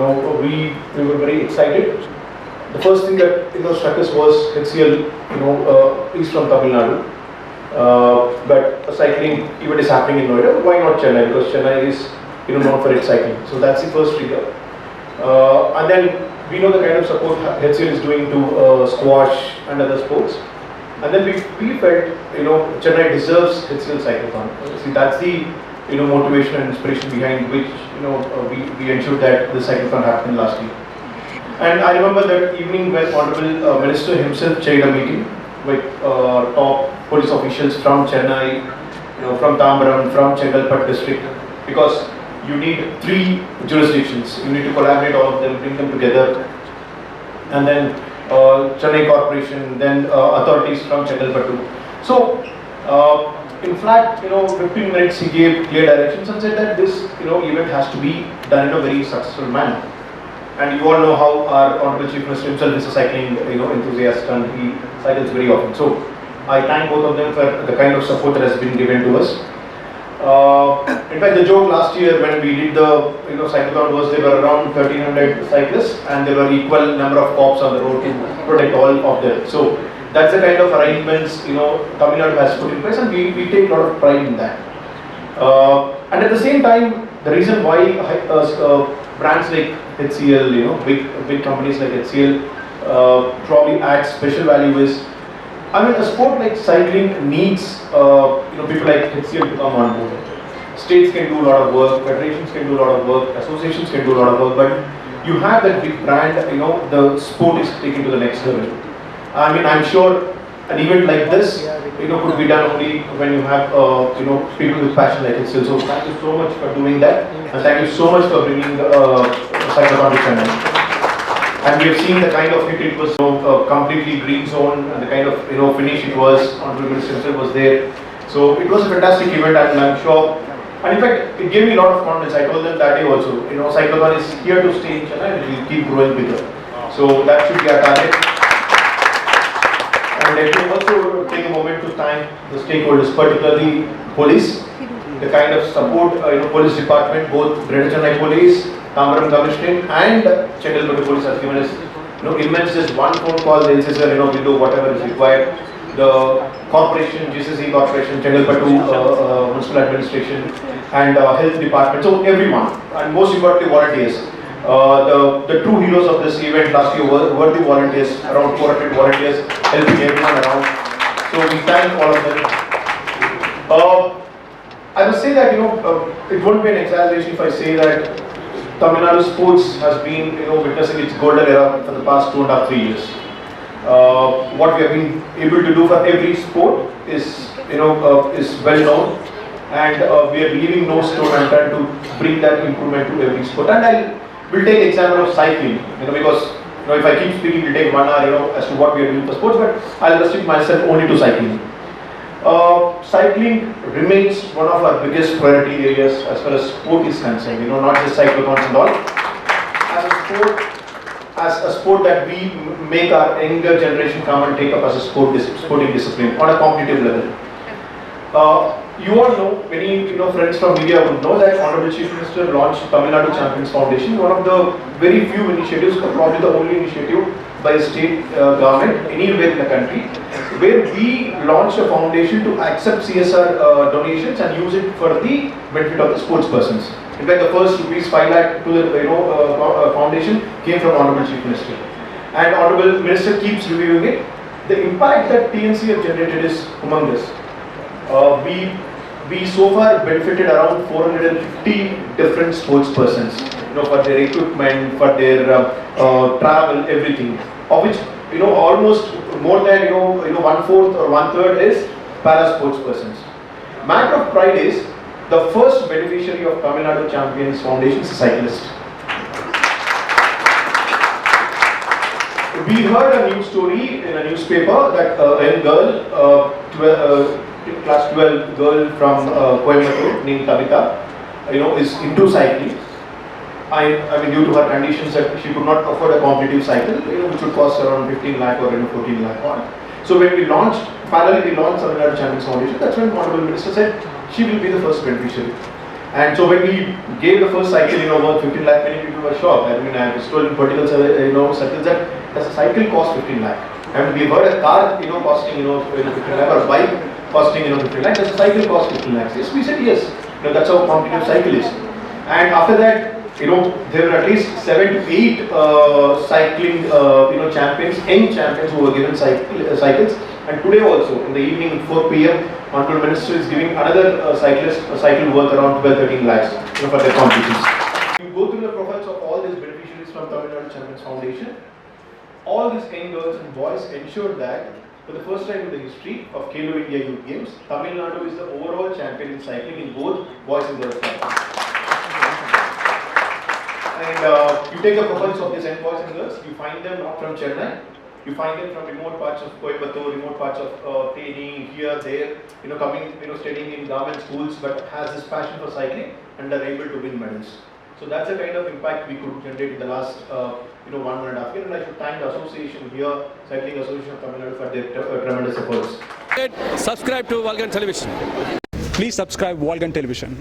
we were very excited. The first thing that struck us was HCL is from Tamil Nadu, but a cycling event is happening in Noida. Why not Chennai? Because Chennai is known for its cycling. So that's the first trigger. And then we know the kind of support HCL is doing to squash and other sports. And then we felt Chennai deserves HCL Cyclothon. See, that's the motivation and inspiration behind which we ensured that the cyclothon happened last year. And I remember that evening when Honorable Minister himself chaired a meeting with top police officials from Chennai, from Tambaram, from Chengalpattu district, because you need 3 jurisdictions. You need to collaborate all of them, bring them together, and then HCL Corporation, then authorities from Chengalpattu. So, in fact, 15 minutes he gave clear directions and said that this event has to be done in a very successful manner. And you all know how our Honorable Chief Minister himself is a cycling enthusiast, and he cycles very often. So I thank both of them for the kind of support that has been given to us. In fact, the joke last year when we did the cyclothon was there were around 1,300 cyclists and there were equal number of cops on the road to protect all of them. So that's the kind of arrangements Tamil Nadu has put in place, and we take a lot of pride in that. And at the same time, the reason why brands like HCL, big companies like HCL probably add special value is, a sport like cycling needs people like HCL to come on board. States can do a lot of work, federations can do a lot of work, associations can do a lot of work, but you have that big brand, the sport is taken to the next level. I'm sure an event like this, could be done only when you have, people with passion like HCL. So thank you so much for doing that, and thank you so much for bringing the cyclothon to Chennai. And we have seen the kind of hit it was, completely green zone, and the kind of finish it was. Honorable Minister himself was there. So it was a fantastic event, and I'm sure. And in fact, it gave me a lot of confidence. I told them that day also. Cyclothon is here to stay in Chennai, and it will keep growing bigger. So that should be our target. And let me also take a moment to thank the stakeholders, particularly police, the kind of support, police department, both Greater Chennai Police, Tambaram Commissioning, and Chengalpattu Police has given us, immense. Just one phone call, they'll say, sir, we'll do whatever is required. The corporation, HCL Corporation, Chengalpattu Municipal Administration, and Health Department. So everyone, and most importantly, volunteers. The true heroes of this event last year were the volunteers, around 400 volunteers helping everyone around. So we thank all of them. I must say that it won't be an exaggeration if I say that Tamil Nadu sports has been witnessing its golden era for the past 2.5 to 3 years. What we have been able to do for every sport is well known, and we are leaving no stone unturned to bring that improvement to every sport. And we'll take example of cycling, because if I keep speaking, we'll take 1 hour, as to what we are doing for sports, but I'll restrict myself only to cycling. Cycling remains one of our biggest priority areas as far as sport is concerned, not just cyclothons and all. As a sport that we make our younger generation come and take up as a sporting discipline on a competitive level. You all know, many friends from media would know that Honorable Chief Minister launched Tamil Nadu Champions Foundation, one of the very few initiatives, probably the only initiative by a state government anywhere in the country, where we launched a foundation to accept CSR donations and use it for the benefit of the sports persons. In fact, the first ₹5 lakh to the foundation came from Honorable Chief Minister, and Honorable Minister keeps reviewing it. The impact that TNC have generated is humongous. We so far benefited around 450 different sports persons, for their equipment, for their travel, everything. Of which, almost more than 1/4 or 1/3 is para sports persons. Matter of pride is the first beneficiary of Tamil Nadu Champions Foundation is a cyclist. We heard a news story in a newspaper that a young girl, class 12 girl from Coimbatore named Tabitha, is into cycling. Due to her conditions that she could not afford a competitive cycle, which would cost around 15 lakh or 14 lakh. So when we launched, finally we launched Tamil Nadu Champions Foundation, that's when Honorable Minister said she will be the first beneficiary. And so when we gave the first cycle, worth 15 lakh, many people were shocked. I mean, I was told in political, circles that does a cycle cost 15 lakh? And we heard a car, costing, 15 lakh, or a bike costing, 15 lakh. Does a cycle cost 15 lakhs? Yes, we said yes. That's how competitive cycle is. And after that, there were at least 7 to 8 cycling, champions, young champions who were given cycles. And today also, in the evening, 4 p.m., Honorable Minister is giving another cyclist a cycle worth around 12-13 lakhs for their competitions. You go through the profiles of all these beneficiaries from Tamil Nadu Champions Foundation. All these young girls and boys ensured that for the first time in the history of Khelo India Youth Games, Tamil Nadu is the overall champion in cycling in both boys and girls categories. And you take the profiles of these young boys and girls, you find them not from Chennai. You find them from remote parts of Coimbatore, remote parts of Theni, here, there, coming, studying in government schools, but has this passion for cycling and are able to win medals. So that's the kind of impact we could generate in the last, 1.5 years. And I should thank the association here, Cycling Association of Tamil Nadu, for their tremendous efforts. Subscribe to Walgan Television. Please subscribe Walgan Television.